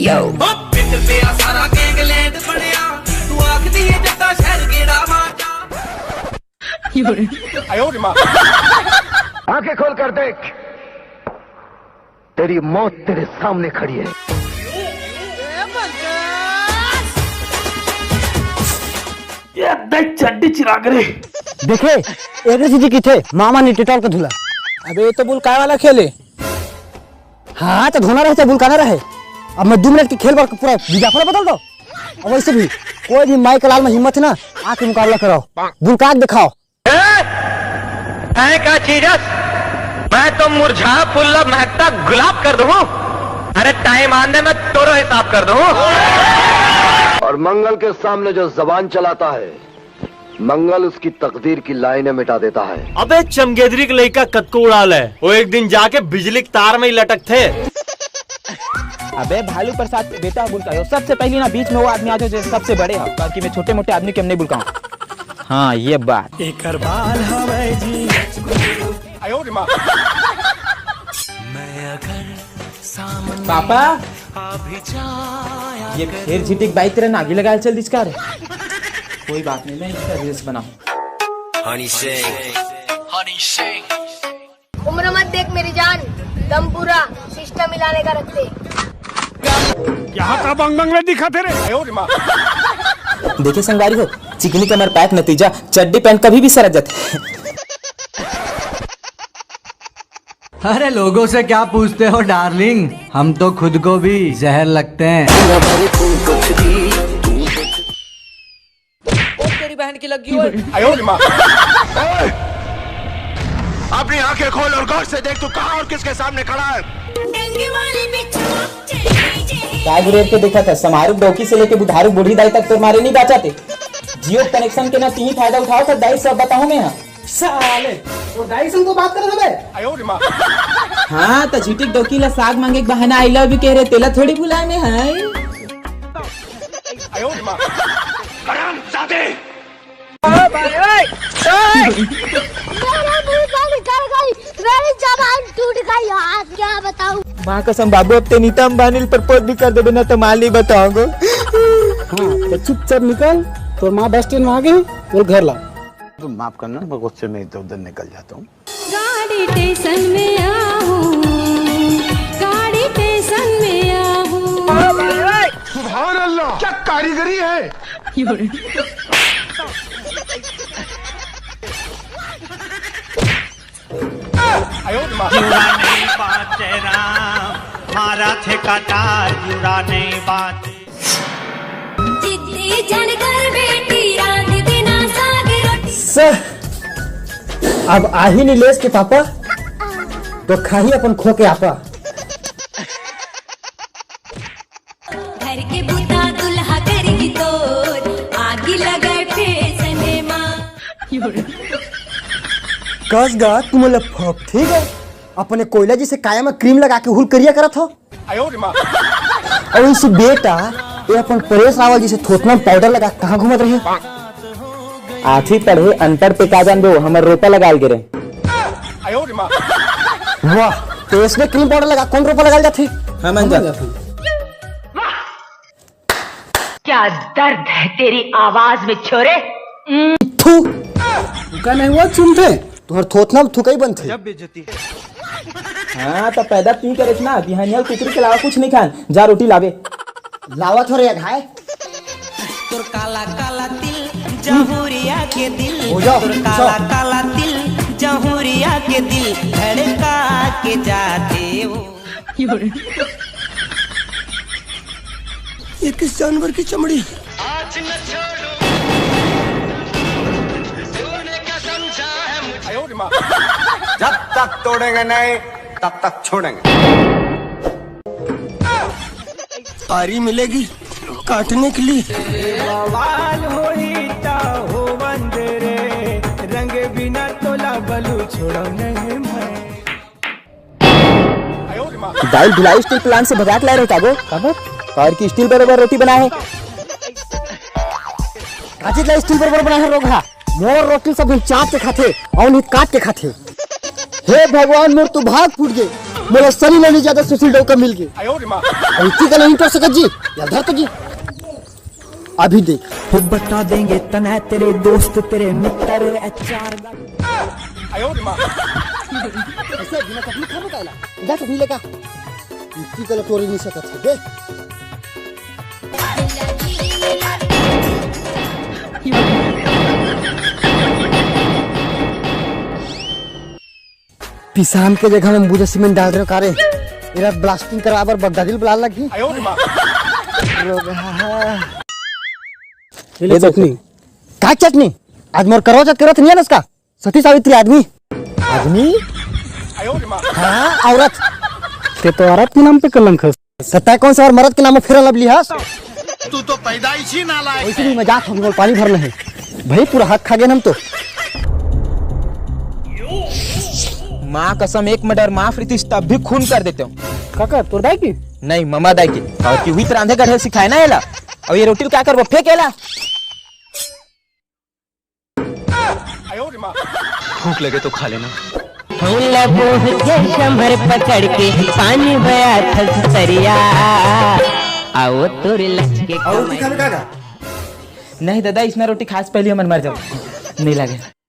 Yo. आंखें खोल कर देख, तेरी मौत तेरे सामने खड़ी है। ये देख चड्डी चिराग रे। देखे इलेक्ट्रिसिटी की थे मामा ने टिटॉल का धुला। अबे ये तो बुलकाय वाला खेले। हाँ तो धोना रहे चाहे बुलकाना रहे। अब मैं 2 मिनट की खेल पूरा विज्ञापन बदल दो। और वैसे भी कोई भी माई कलाल में हिम्मत है ना, आके मुकाबला कराओ, बुलका दिखाओ। का चीजस मैं तो मुरझा फुल्ला महकता गुलाब कर दूं। अरे टाइम आने में तोरो हिसाब कर दूं। और मंगल के सामने जो जबान चलाता है, मंगल उसकी तकदीर की लाइनें मिटा देता है। अबे चमगेदरी के लड़का कद को उड़ाल है, वो एक दिन जाके बिजली के तार में ही लटक थे। अबे भालू प्रसाद बेटा बुलकायो सबसे पहले ना बीच में वो आदमी आ जाओ जो सबसे बड़े हैं, बाकी मैं छोटे मोटे आदमी के हमने बुलकाऊं। हाँ ये बात। एक बाल हवे जी पापा ये फिर झिटिक बाइक तेरे नागी लगा चल दिसका रे। कोई बात नहीं, मैं इसका रील्स बनाऊं। उम्र मत देख मेरी जान, दम पूरा सिस्टम मिलाने का रखते। यहाँ का बंगले दिखाते रे। देखिए संगवारी हो, चिकनी कमर पैक नतीजा चड्डी पैंट कभी भी सरक जाते। अरे लोगों से क्या पूछते हो डार्लिंग, हम तो खुद को भी जहर लगते हैं। तेरी बहन की लगी हुई। अपनी आंखें खोल और गौर से देख, तू कहां और किसके सामने खड़ा है। गुरेर के देखा था समारू डोकी से लेके बुधारू बूढ़ी दाई तक तो मारे नहीं बचाते। जियो कनेक्शन के ना तीन फायदा उठाओ था, दाई सब बताओ मैं। साले तो दाई से तो बात कर रहे। हाँ तो झिटिक डोकी ला साग मांगे के बहाना आई लव यू कह रहे, तेला थोड़ी बुलाने हैं। क्या बताऊं? माँ कसम बाबू अब ते नीता अंबानी प्रपोज भी कर दे बिना तो माल नहीं बताओगे। हाँ तो चुपचाप निकल, तो माँ बस स्टैंड में आ गई, और घर ला। तुम माफ करना, मैं गुस्से में इधर उधर निकल जाता हूँ। गाड़ी स्टेशन में आहूं, गाड़ी स्टेशन में आहूं। सुभान अल्लाह, क्या कारीगरी है। मारा थे कटार जुड़ा नहीं बात। जिद्दी जनकर बेटी रात बिना साग रोटी। अब आ ही नहीं लेस के पापा, तो खाही अपन खो के आपा। घर के बुता दुल्हा करी तोर, आगी लगे फेसने माँ। कस गा तुम लफप ठीक है, अपने कोयला जी से काया में क्रीम लगा के हुल करिया करत हो। और इस बेटा ये अपन परेश रावल जी से थोतना पाउडर लगा कहाँ घूमत रहे। आठी पढ़े अनपढ़ पे का जान दो, हमर रोपा लगा गिरे। वाह, तो इसमें क्रीम पाउडर लगा कौन रोपा लगा जाते। हाँ मन जाते। क्या दर्द है तेरी आवाज में छोरे। थू का नहीं हुआ चुनते तुम्हारे थोतना थुकई बनते। हाँ तो पैदा पी करे ना, बिहानिया कुकरी के अलावा कुछ नहीं खान। जा रोटी लावे। लावा थोड़े या खाए। तुर काला काला तिल जहुरिया के दिल, तुर काला काला तिल जहुरिया के दिल धड़का के जाते हो। ये किस जानवर की चमड़ी। आज न छोड़ो, तूने क्या समझा है मुझे। जब तक तोड़ेंगे नहीं तब तक छोड़ेंगे। आरी मिलेगी काटने के लिए। बवाल होईता हो बंदरे, रंग बिना तोला बलू छोड़ो नहीं मैं। दाल भिलाई स्टील प्लांट से भगा के लाए रहे कागो कार की स्टील बराबर रोटी बनाए। काची ला स्टील बराबर बनाए रोगा, मोर रोटी सब चाट के खाते और नहीं काट के खाते। हे भगवान मोर तो भाग फूट गए। मेरा शरीर नहीं ज्यादा सुशील डोका मिल गए इसी का नहीं कर सकत जी या धर तो जी अभी देख फिर बता देंगे तना तेरे दोस्त तेरे मित्र एचआर ऐसे बिना तकलीफ खाने का इला जा तो मिलेगा इसी का तोड़ नहीं सकत है देख पिसान के जगह में मुझे सीमेंट डाल रहे हो कारे मेरा ब्लास्टिंग कराबर बगदादिल बुला लगी ये चटनी का चटनी आज मोर करो जब करत नहीं है ना उसका सती सावित्री आदमी आदमी हाँ औरत ते तो औरत के नाम पे कलंक है सत्ता कौन सा और मर्द के नाम में फिर लब लिहाज तू तो पैदाइशी नालायक वैसे भी मजाक हम लोग पानी भरना है भाई पूरा हक खा गए हम तो माँ कसम एक मर्डर माफ रितिश तब भी खून कर देते हूँ काका तोर दाई की नहीं ममा दाई की और की हुई रांधे का ढेर सिखाए ना एला और ये रोटी क्या करबो फेंक एला भूख लगे तो खा लेना शंभर पकड़ के पानी बया थरिया आओ तोरे लचके नहीं दादा इसमें रोटी खास पहले हमन मर जाओ नहीं लगे